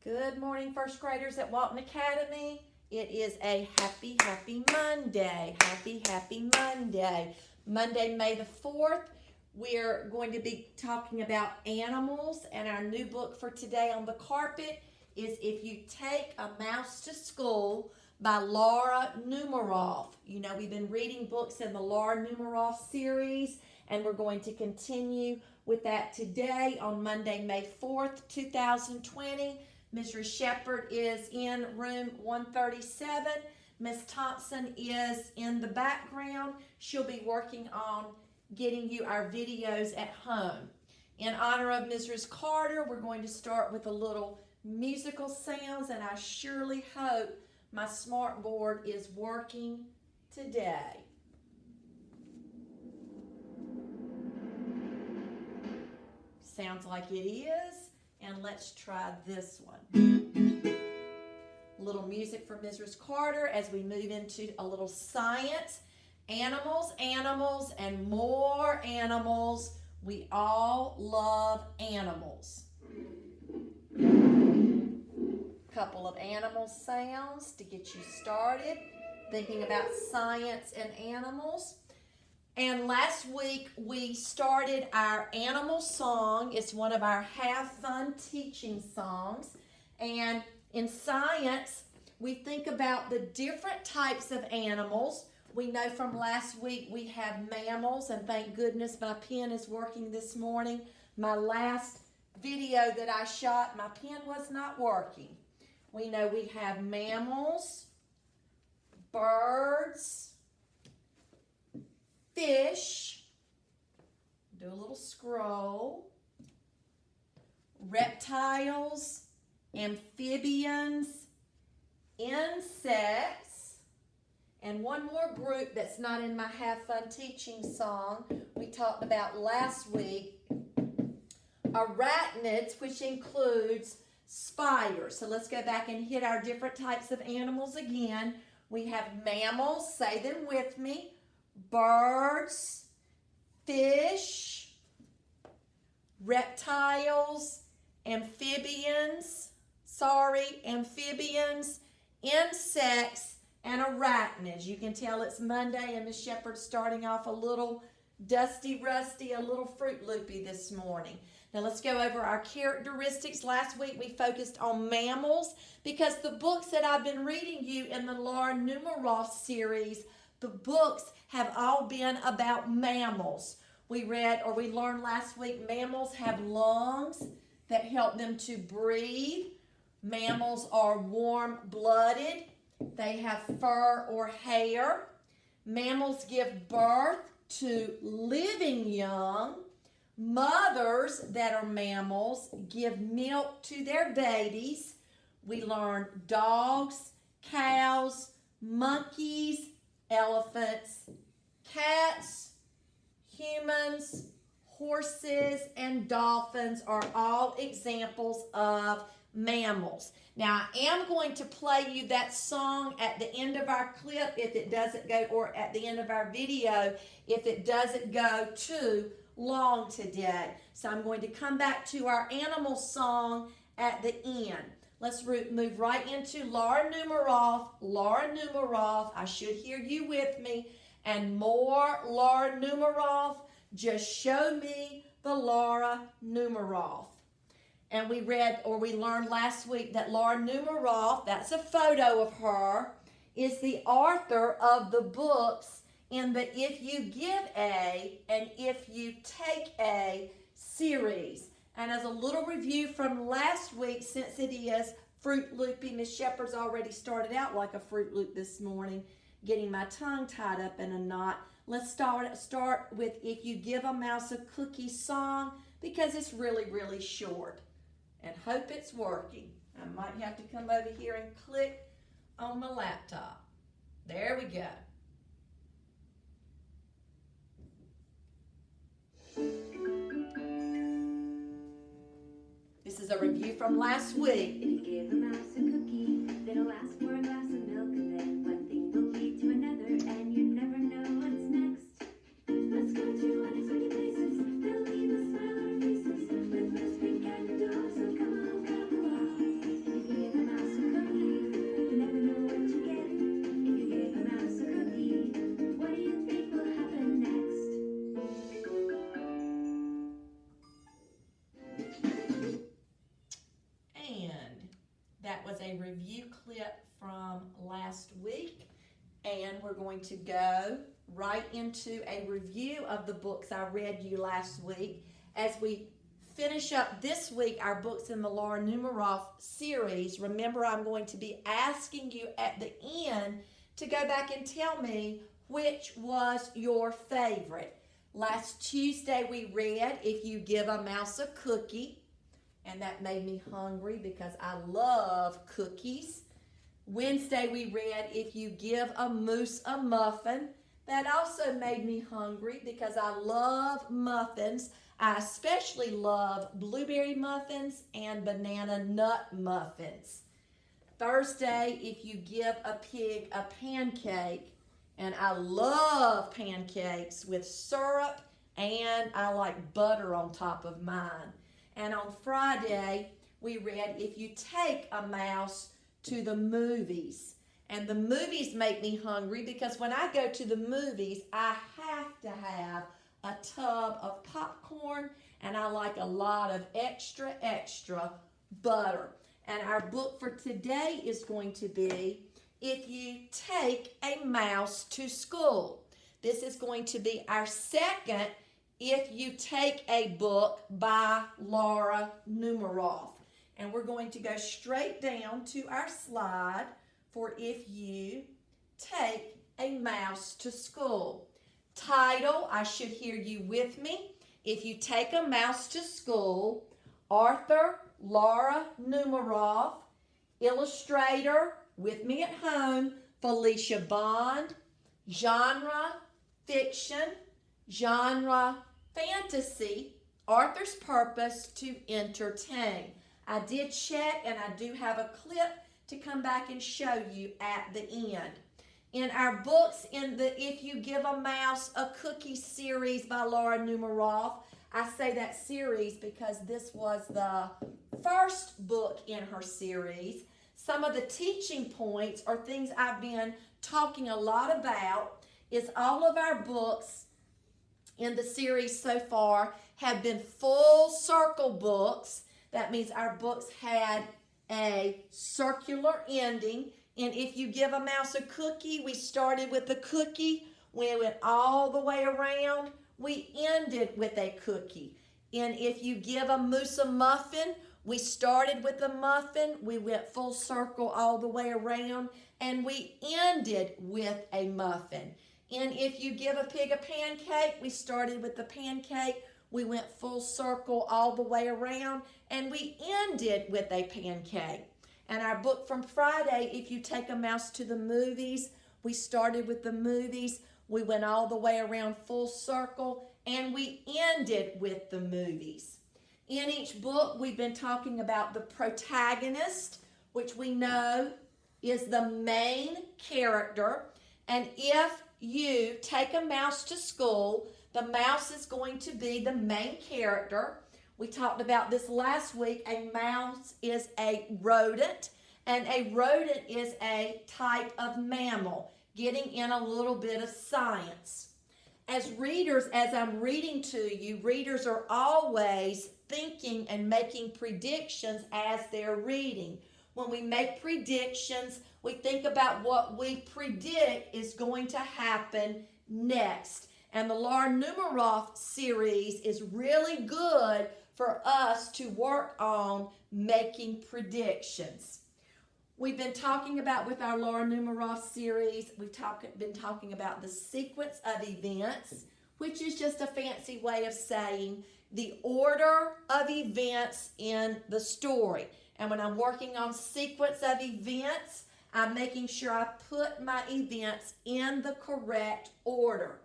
Good morning, first graders at Walton Academy. It is a happy Monday. Happy Monday. Monday, May the 4th. We're going to be talking about animals, and our new book for today on the carpet is If You Take a Mouse to School by Laura Numeroff. You know, we've been reading books in the Laura Numeroff series, and we're going to continue with that today on Monday, May 4th, 2020. Mrs. Sheppard is in room 137. Miss Thompson is in the background. She'll be working on getting you our videos at home. In honor of Mrs. Carter, we're going to start with a little musical sounds, and I surely hope my smart board is working today. Sounds like it is. And let's try this one. A little music for Mrs. Carter as we move into a little science. Animals, and more animals. We all love animals. Couple of animal sounds to get you started thinking about science and animals. And last week we started our animal song. It's one of our Have Fun Teaching songs. And in science, we think about the different types of animals. We know from last week we have mammals, and thank goodness my pen is working this morning. My last video that I shot, my pen was not working. We know we have mammals, birds, fish, do a little scroll, reptiles, amphibians, insects, and one more group that's not in my Have Fun Teaching song we talked about last week, arachnids, which includes spiders. So let's go back and hit our different types of animals again. We have mammals, say them with me, birds, fish, reptiles, amphibians, insects, and arachnids. You can tell it's Monday and Miss Sheppard's starting off a little dusty, rusty, a little Fruit Loopy this morning. Now let's go over our characteristics. Last week we focused on mammals because the books that I've been reading you in the Laura Numeroff series, the books have all been about mammals. We learned last week mammals have lungs that help them to breathe. Mammals are warm-blooded. They have fur or hair. Mammals give birth to living young. Mothers that are mammals give milk to their babies. We learned dogs, cows, monkeys, elephants, cats, humans, horses, and dolphins are all examples of mammals. Now, I am going to play you that song at the end of our clip if it doesn't go, or at the end of our video if it doesn't go too long today. So I'm going to come back to our animal song at the end. Let's move right into Laura Numeroff. I should hear you with me. And more Laura Numeroff. Just show me the Laura Numeroff. And we learned last week that Laura Numeroff, that's a photo of her, is the author of the books in the If You Give A and If You Take A series. And as a little review from last week, since it is Fruit Loopy, Miss Sheppard's already started out like a Fruit Loop this morning, getting my tongue tied up in a knot. Let's start with If You Give a Mouse a Cookie song, because it's really, really short. And hope it's working. I might have to come over here and click on my laptop. There we go. This is a review from last week. If you give a mouse a cookie, it'll ask for a glass of milk, and then one thing will lead to another, and you never know what's next. Let's go to unexpected places. They'll leave a smile on our faces with Miss Pink and the dog. So come on, come along. a review clip from last week, and we're going to go right into a review of the books I read you last week as we finish up this week our books in the Laura Numeroff series. Remember, I'm going to be asking you at the end to go back and tell me which was your favorite. Last Tuesday we read If You Give a Mouse a Cookie, and that made me hungry because I love cookies. Wednesday we read If You Give a Moose a Muffin. That also made me hungry because I love muffins. I especially love blueberry muffins and banana nut muffins. Thursday, If You Give a Pig a Pancake. And I love pancakes with syrup, and I like butter on top of mine. And on Friday, we read If You Take a Mouse to the Movies. And the movies make me hungry because when I go to the movies, I have to have a tub of popcorn, and I like a lot of extra butter. And our book for today is going to be If You Take a Mouse to School. This is going to be our second If You Take a book by Laura Numeroff. And we're going to go straight down to our slide for If You Take a Mouse to School. Title, I should hear you with me. If You Take a Mouse to School. Author, Laura Numeroff. Illustrator, with me at home, Felicia Bond. Genre, fiction. Genre, fantasy. Author's purpose, to entertain. I did check, and I do have a clip to come back and show you at the end. In our books, in the If You Give a Mouse a Cookie series by Laura Numeroff, I say that series because this was the first book in her series. Some of the teaching points or things I've been talking a lot about is all of our books in the series so far have been full circle books. That means our books had a circular ending. And If You Give a Mouse a Cookie, we started with the cookie. We went all the way around. We ended with a cookie. And If You Give a Moose a Muffin, we started with the muffin. We went full circle all the way around. And we ended with a muffin. And If You Give a Pig a Pancake, we started with the pancake. We went full circle all the way around. And we ended with a pancake. And our book from Friday, If You Take a Mouse to the Movies, we started with the movies, we went all the way around full circle, and we ended with the movies. In each book, we've been talking about the protagonist, which we know is the main character. And if you take a mouse to school, the mouse is going to be the main character. We talked about this last week. A mouse is a rodent, and a rodent is a type of mammal, getting in a little bit of science. As readers, as I'm reading to you, readers are always thinking and making predictions as they're reading. When we make predictions, we think about what we predict is going to happen next. And the Laura Numeroff series is really good for us to work on making predictions. We've been talking about, with our Laura Numeroff series, been talking about the sequence of events, which is just a fancy way of saying the order of events in the story. And when I'm working on sequence of events, I'm making sure I put my events in the correct order.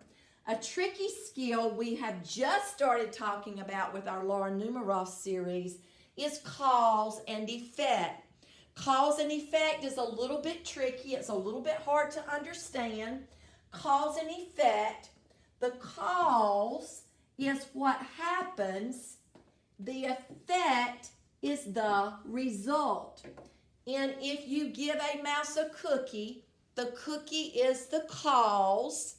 A tricky skill we have just started talking about with our Laura Numeroff series is cause and effect. Cause and effect is a little bit tricky. It's a little bit hard to understand. Cause and effect. The cause is what happens. The effect is the result. And if you give a mouse a cookie, the cookie is the cause.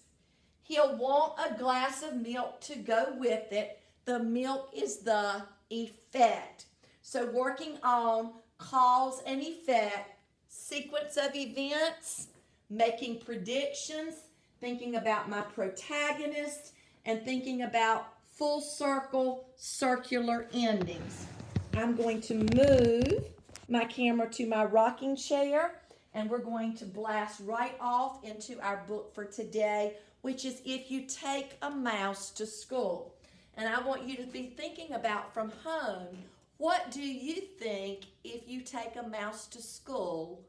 He'll want a glass of milk to go with it. The milk is the effect. So working on cause and effect, sequence of events, making predictions, thinking about my protagonist, and thinking about full circle, circular endings. I'm going to move my camera to my rocking chair, and we're going to blast right off into our book for today, which is If You Take a Mouse to School. And I want you to be thinking about from home, what do you think if you take a mouse to school,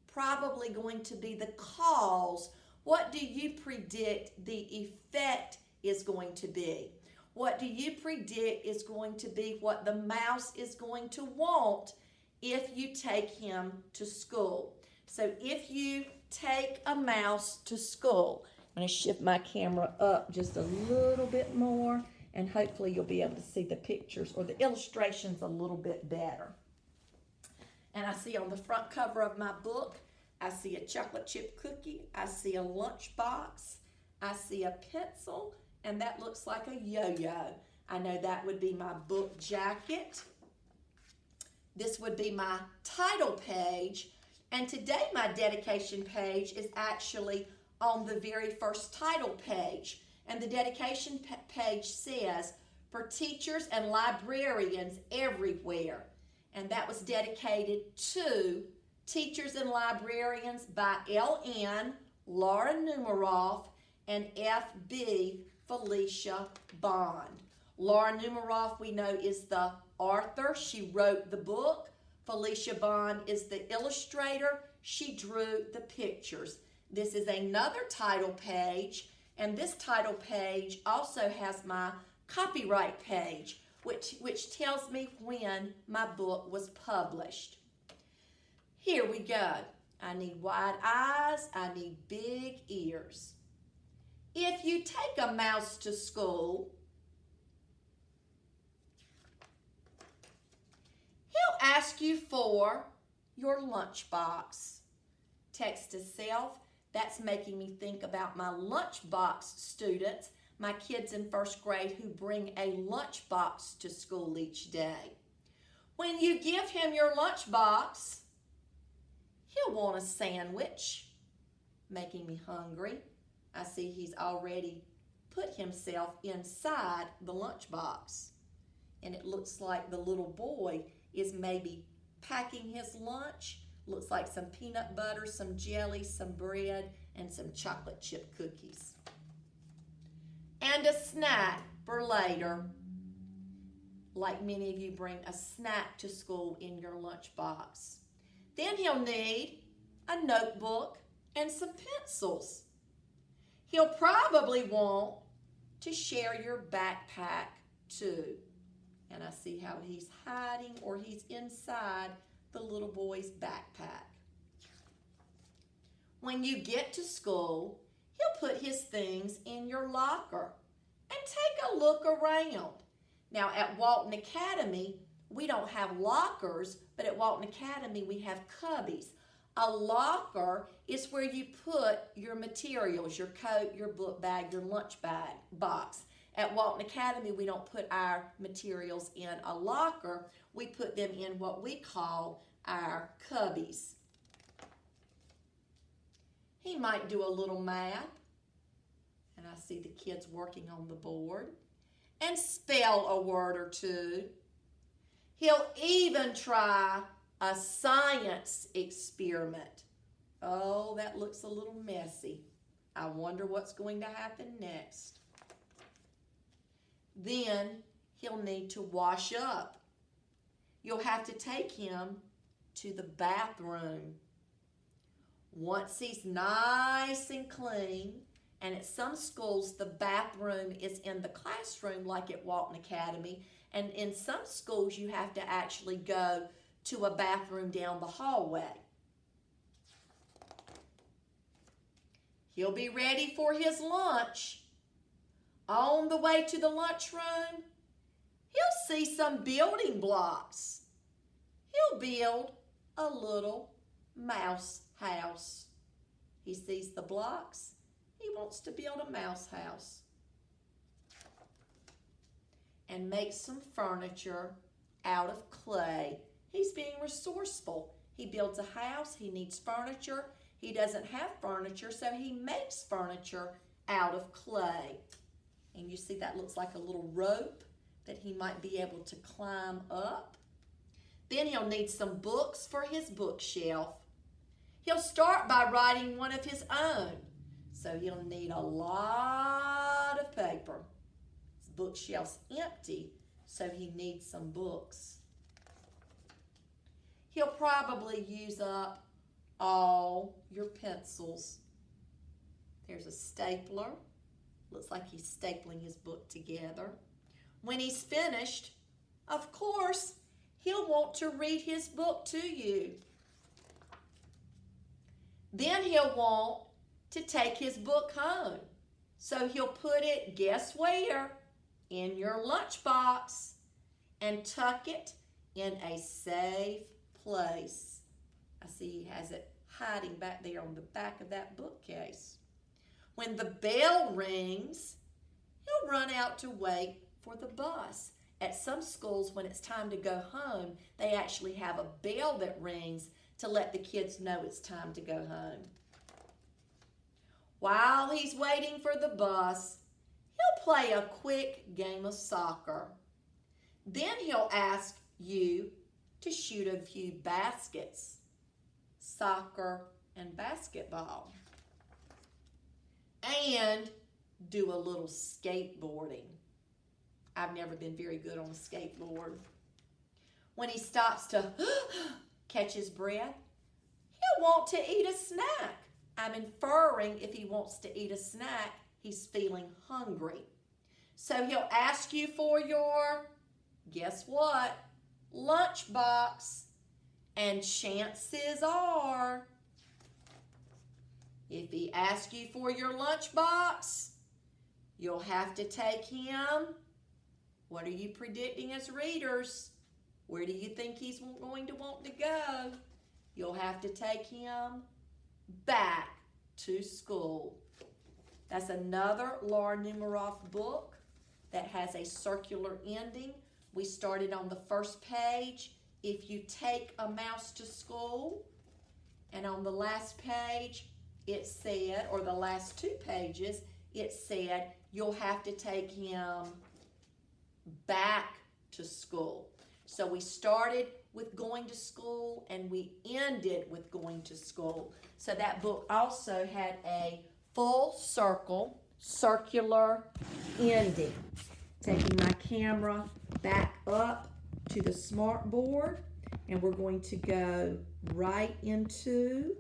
probably going to be the cause? What do you predict the effect is going to be? What do you predict is going to be what the mouse is going to want if you take him to school? So if you take a mouse to school, I'm going to shift my camera up just a little bit more, and hopefully you'll be able to see the pictures or the illustrations a little bit better. And I see on the front cover of my book, I see a chocolate chip cookie, I see a lunchbox, I see a pencil, and that looks like a yo-yo. I know that would be my book jacket. This would be my title page, and today my dedication page is actually on the very first title page. And the dedication page says, for teachers and librarians everywhere. And that was dedicated to Teachers and Librarians by L.N. Laura Numeroff and F.B. Felicia Bond. Laura Numeroff, we know, is the author. She wrote the book. Felicia Bond is the illustrator. She drew the pictures. This is another title page. And this title page also has my copyright page, which tells me when my book was published. Here we go. I need wide eyes. I need big ears. If you take a mouse to school, he'll ask you for your lunchbox. Text to self. That's making me think about my lunchbox students, my kids in first grade who bring a lunchbox to school each day. When you give him your lunchbox, he'll want a sandwich, making me hungry. I see he's already put himself inside the lunchbox. And it looks like the little boy is maybe packing his lunch. Looks like some peanut butter, some jelly, some bread, and some chocolate chip cookies. And a snack for later. Like many of you bring a snack to school in your lunchbox. Then he'll need a notebook and some pencils. He'll probably want to share your backpack too. And I see how he's hiding or he's inside the little boy's backpack. When you get to school, he'll put his things in your locker and take a look around. Now at Walton Academy, we don't have lockers, but at Walton Academy we have cubbies. A locker is where you put your materials, your coat, your book bag, your lunch bag box. At Walton Academy, we don't put our materials in a locker. We put them in what we call our cubbies. He might do a little math, and I see the kids working on the board, and spell a word or two. He'll even try a science experiment. Oh, that looks a little messy. I wonder what's going to happen next. Then he'll need to wash up. You'll have to take him to the bathroom. Once he's nice and clean, and at some schools the bathroom is in the classroom like at Walton Academy, and in some schools you have to actually go to a bathroom down the hallway. He'll be ready for his lunch. On the way to the lunchroom, he'll see some building blocks. He'll build a little mouse house. He sees the blocks. He wants to build a mouse house and make some furniture out of clay. He's being resourceful. He builds a house. He needs furniture. He doesn't have furniture, so he makes furniture out of clay. And you see that looks like a little rope that he might be able to climb up. Then he'll need some books for his bookshelf. He'll start by writing one of his own. So he'll need a lot of paper. His bookshelf's empty, so he needs some books. He'll probably use up all your pencils. There's a stapler. Looks like he's stapling his book together. When he's finished, of course, he'll want to read his book to you. Then he'll want to take his book home. So he'll put it, guess where? In your lunchbox and tuck it in a safe place. I see he has it hiding back there on the back of that bookcase. When the bell rings, he'll run out to wait for the bus. At some schools, when it's time to go home, they actually have a bell that rings to let the kids know it's time to go home. While he's waiting for the bus, he'll play a quick game of soccer. Then he'll ask you to shoot a few baskets, soccer and basketball, and do a little skateboarding. I've never been very good on a skateboard. When he stops to catch his breath, he'll want to eat a snack. I'm inferring if he wants to eat a snack, he's feeling hungry. So he'll ask you for your, guess what, lunchbox. And chances are, if he asks you for your lunchbox, you'll have to take him. What are you predicting as readers? Where do you think he's going to want to go? You'll have to take him back to school. That's another Laura Numeroff book that has a circular ending. We started on the first page. If you take a mouse to school, and on the last page it said, or the last two pages, it said you'll have to take him back to school. So we started with going to school and we ended with going to school. So that book also had a full circle, circular ending. Taking my camera back up to the smart board, and we're going to go right into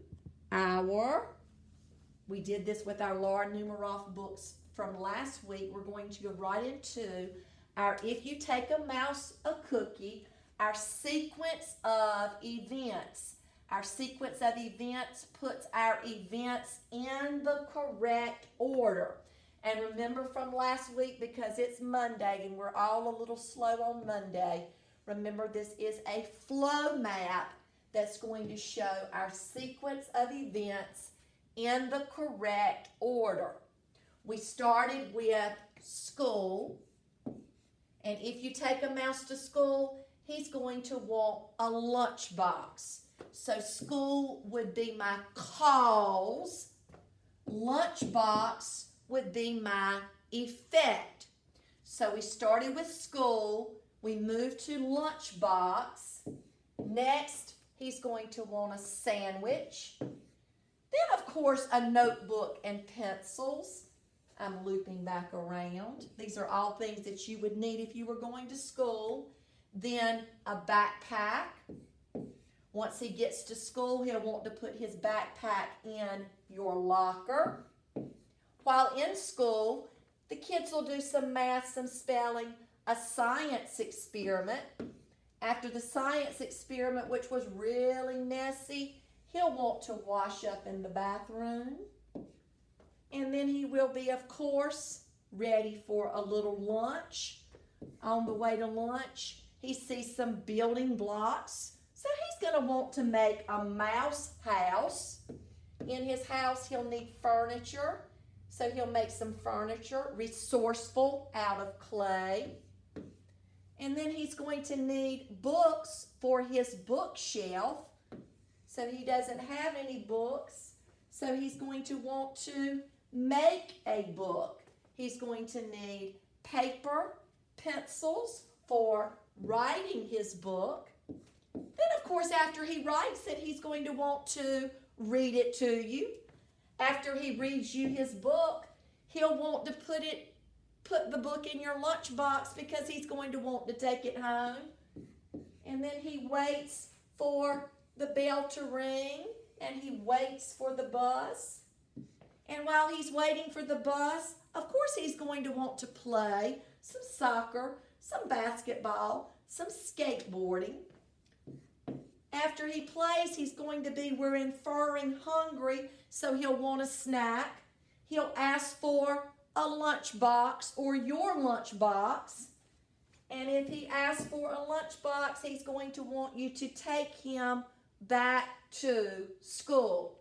we did this with our Laura Numeroff books from last week. We're going to go right into our If You Take a Mouse a Cookie, our sequence of events. Our sequence of events puts our events in the correct order. And remember from last week, because it's Monday and we're all a little slow on Monday, remember this is a flow map that's going to show our sequence of events in the correct order. We started with school, and if you take a mouse to school, he's going to want a lunchbox. So school would be my cause, lunchbox would be my effect. So we started with school, we moved to lunchbox. Next, he's going to want a sandwich. Then, of course, a notebook and pencils. I'm looping back around. These are all things that you would need if you were going to school. Then a backpack. Once he gets to school, he'll want to put his backpack in your locker. While in school, the kids will do some math, some spelling, a science experiment. After the science experiment, which was really messy, he'll want to wash up in the bathroom. And then he will be, of course, ready for a little lunch. On the way to lunch, he sees some building blocks. So he's going to want to make a mouse house. In his house, he'll need furniture. So he'll make some furniture, resourceful, out of clay. And then he's going to need books for his bookshelf. So he doesn't have any books. So he's going to want to make a book. He's going to need paper, pencils for writing his book. Then, of course, after he writes it, he's going to want to read it to you. After he reads you his book, he'll want to put the book in your lunchbox because he's going to want to take it home. And then he waits for the bell to ring, and he waits for the bus. And while he's waiting for the bus, of course he's going to want to play some soccer, some basketball, some skateboarding. After he plays, he's going to be, we're inferring, hungry, so he'll want a snack. He'll ask for a lunchbox or your lunchbox. And if he asks for a lunchbox, he's going to want you to take him back to school.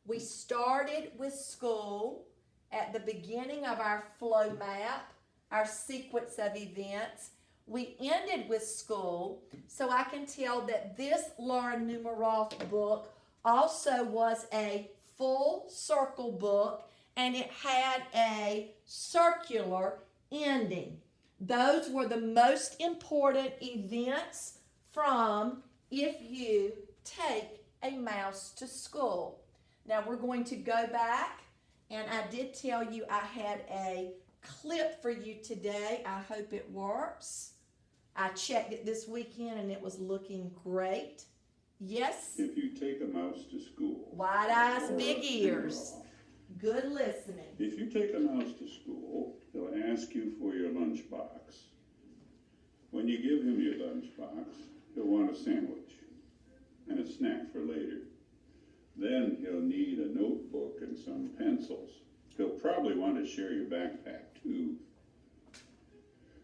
We started with school at the beginning of our flow map, our sequence of events. We ended with school, so I can tell that this Laura Numeroff book also was a full circle book, and it had a circular ending. Those were the most important events from If You Take a Mouse to School. Now we're going to go back, and I did tell you I had a clip for you today. I hope it works. I checked it this weekend and it was looking great. Yes? If you take a mouse to school. Wide eyes, big ears. Good listening. If you take a mouse to school, he'll ask you for your lunchbox. When you give him your lunchbox, he'll want a sandwich and a snack for later. Then he'll need a notebook and some pencils. He'll probably want to share your backpack too.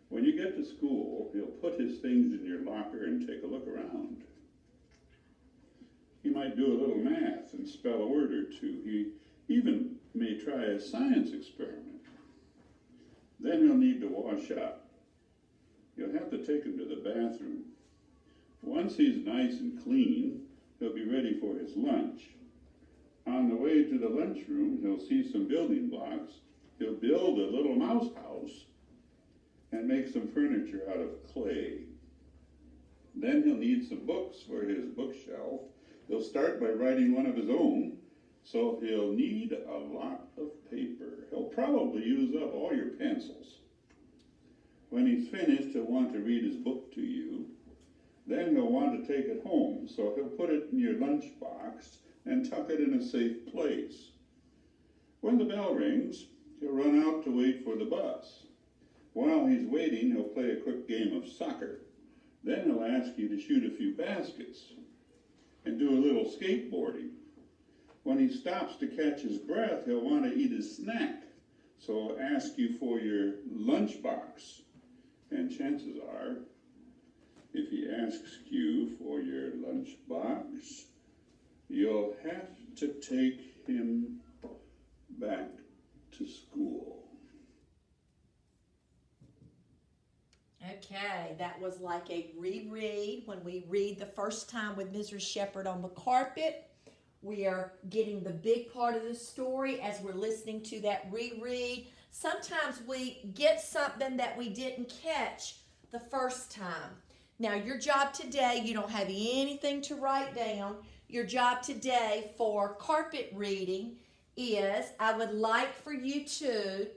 When you get to school, he'll put his things in your locker and take a look around. He might do a little math and spell a word or two. He even may try a science experiment. Then he'll need to wash up. You'll have to take him to the bathroom. Once he's nice and clean, he'll be ready for his lunch. On the way to the lunchroom, he'll see some building blocks. He'll build a little mouse house and make some furniture out of clay. Then he'll need some books for his bookshelf. He'll start by writing one of his own, so he'll need a lot of paper. He'll probably use up all your pencils. When he's finished, he'll want to read his book to you. Then he'll want to take it home, so he'll put it in your lunchbox and tuck it in a safe place. When the bell rings, he'll run out to wait for the bus. While he's waiting, he'll play a quick game of soccer. Then he'll ask you to shoot a few baskets and do a little skateboarding. When he stops to catch his breath, he'll want to eat his snack, so he'll ask you for your lunchbox. And chances are, if he asks you for your lunchbox, you'll have to take him back to school. Okay, that was like a reread when we read the first time with Mrs. Sheppard on the carpet. We are getting the big part of the story as we're listening to that reread. Sometimes we get something that we didn't catch the first time. Now, your job today, you don't have anything to write down. Your job today for carpet reading is, I would like for you to,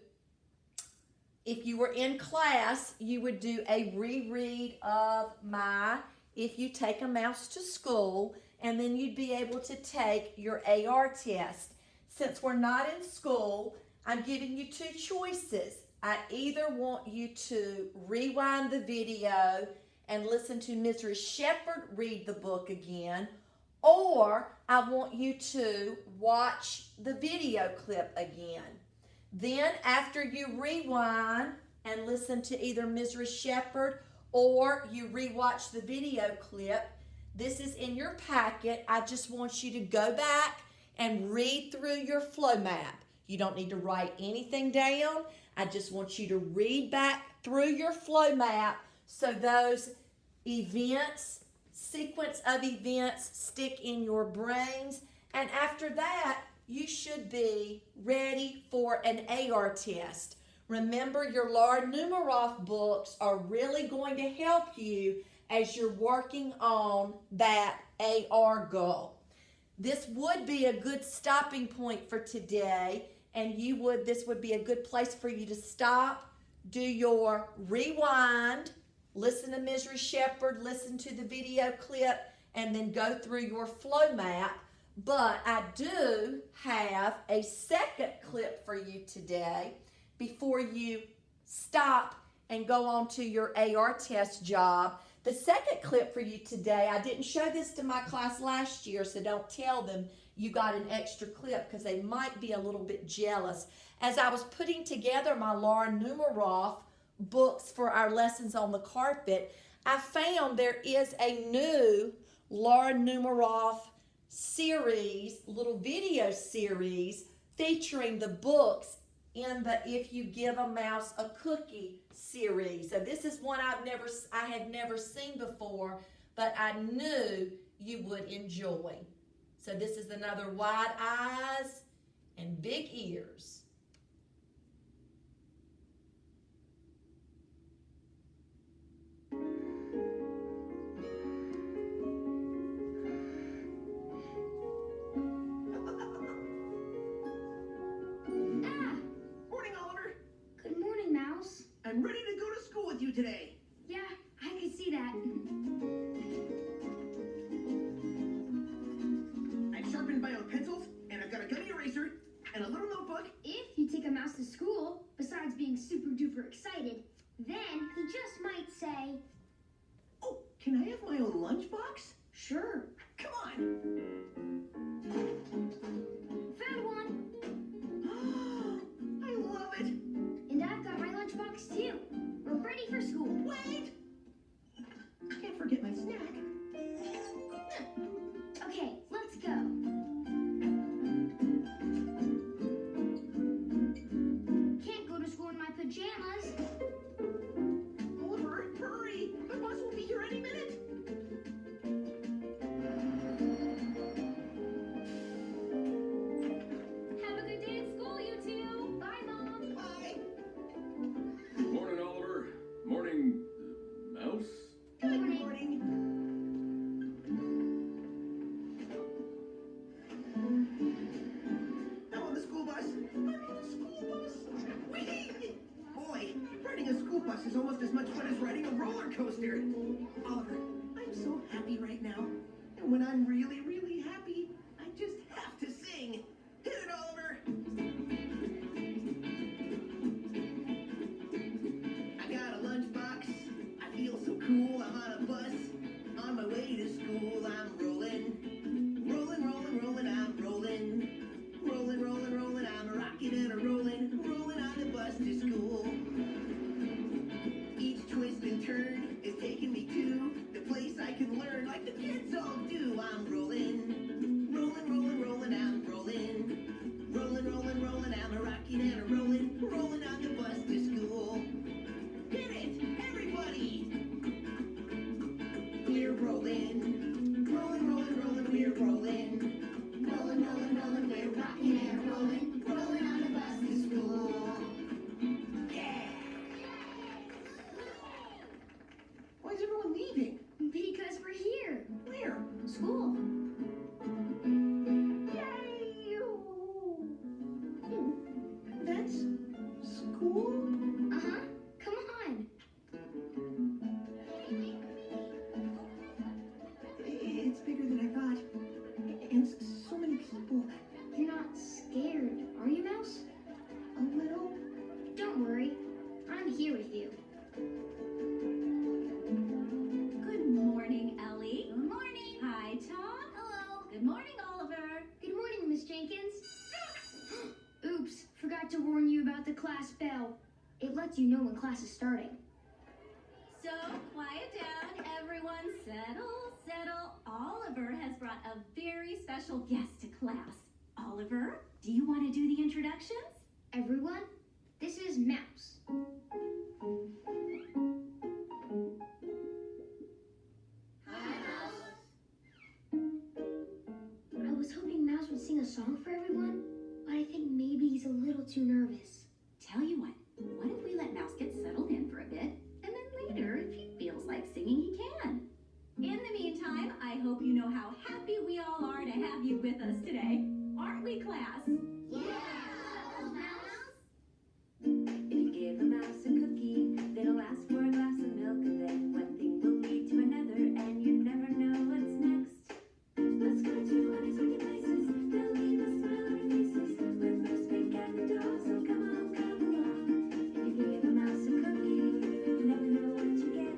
if you were in class, you would do a reread of my If You Take a Mouse to School, and then you'd be able to take your AR test. Since we're not in school, I'm giving you two choices. I either want you to rewind the video and listen to Mrs. Sheppard read the book again, or I want you to watch the video clip again. Then after you rewind and listen to either Mrs. Sheppard or you rewatch the video clip, this is in your packet. I just want you to go back and read through your flow map. You don't need to write anything down. I just want you to read back through your flow map so those events, sequence of events stick in your brains, and after that, you should be ready for an AR test. Remember, your Laura Numeroff books are really going to help you as you're working on that AR goal. This would be a good stopping point for today, and this would be a good place for you to stop, do your rewind, listen to Ms. Sheppard, listen to the video clip, and then go through your flow map. But I do have a second clip for you today before you stop and go on to your AR test job. The second clip for you today, I didn't show this to my class last year, so don't tell them you got an extra clip because they might be a little bit jealous. As I was putting together my Laura Numeroff books for our lessons on the carpet, I found there is a new Laura Numeroff series, little video series featuring the books in the If You Give a Mouse a Cookie series. So this is one I had never seen before, but I knew you would enjoy. So this is another Wide Eyes and Big Ears. I'm ready to go to school with you today. Yeah, I could see that. I've sharpened my own pencils, and I've got a gummy eraser, and a little notebook. If you take a mouse to school, besides being super duper excited, then he just might say, Oh, can I have my own lunchbox? sure. Come on. Found one. I love it. And I've got my lunchbox too. We're ready for school. Wait. Can't forget my snack. Okay, let's go. Can't go to school in my pajamas. Oliver, hurry. The bus will be here any minute. Have a good day at school, you two. Bye, Mom. Bye. Morning, Oliver. Morning, Mouse. Good morning. I'm on the school bus. I'm on the school bus. Whee! Boy, riding a school bus is almost as much fun as riding a roller coaster. Oliver, I'm so happy right now. And when I'm really, really happy, I just have to sing. Hit it, Oliver! I got a lunchbox. I feel so cool. I'm on a bus. On my way to school, I'm rolling. Rolling, rolling, rolling, I'm rolling. Rolling, rolling, rolling, I'm a rocking and a rolling. Rolling on the bus to school. Each twist and turn is taking me to the place I can learn like the kids all do. I'm rolling. Rolling, rolling, rolling, I'm rolling. Rolling, rolling, rolling, I'm a rocking and a rolling. Rolling on the bus to school. Hit it, everybody! We're rolling. Rolling, rolling, rolling, we're rolling. Rolling, rolling, rolling, we're rocking and rolling. Rolling on the bus to school. Yeah! Why is everyone leaving? Because we're here. Where? School. Yay! Oh, that's school? Uh-huh. Come on. It's bigger than I thought. And so many people. You're not scared, are you, Mouse? A little. Don't worry. I'm here with you. Good morning, Ellie. Good morning. Hi, Tom. Hello. Good morning, Oliver. Good morning, Miss Jenkins. Oops, forgot to warn you about the class bell. It lets you know when class is starting. So, quiet down, everyone. Settle, settle. Oliver has brought a very special guest to class. Oliver, do you want to do the introductions? Everyone, this is Mouse. Hi, Mouse. song for everyone, but I think maybe he's a little too nervous. Tell you what if we let Mouse get settled in for a bit, and then later, if he feels like singing, he can. In the meantime, I hope you know how happy we all are to have you with us today. Aren't we, class? If you give a mouse a cookie, they'll ask for a glass of milk, and then one thing will lead to another, and you never know what's next. Let's go to unexpected places. They'll leave a smile on our faces with Mouse Pig at the door. So come on, come along. If you give a mouse a cookie, you never know what you get.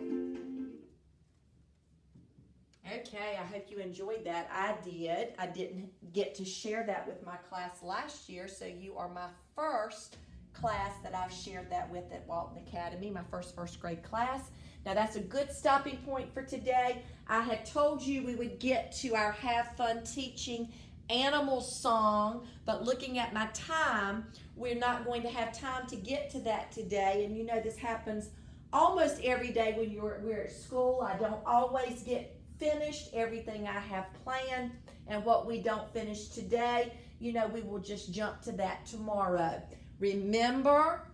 Okay, I hope you enjoyed that. I did. I didn't get to share that with my class last year, so you are my first class that I've shared that with at Walton Academy, my first grade class. Now that's a good stopping point for today. I had told you we would get to our Have Fun Teaching animal song, but looking at my time, we're not going to have time to get to that today. And you know this happens almost every day when we're at school. I don't always get finished everything I have planned, and what we don't finish today, you know, we will just jump to that tomorrow. Remember,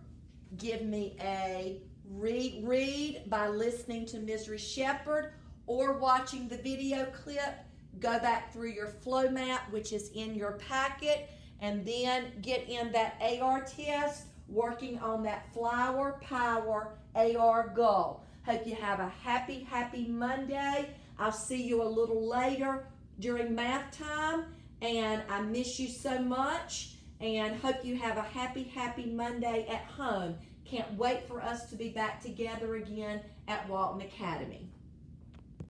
give me a read by listening to Ms. Sheppard or watching the video clip. Go back through your flow map, which is in your packet, and then get in that AR test, working on that flower power AR goal. Hope you have a happy Monday. I'll see you a little later during math time, and I miss you so much, and hope you have a happy Monday at home. Can't wait for us to be back together again at Walton Academy.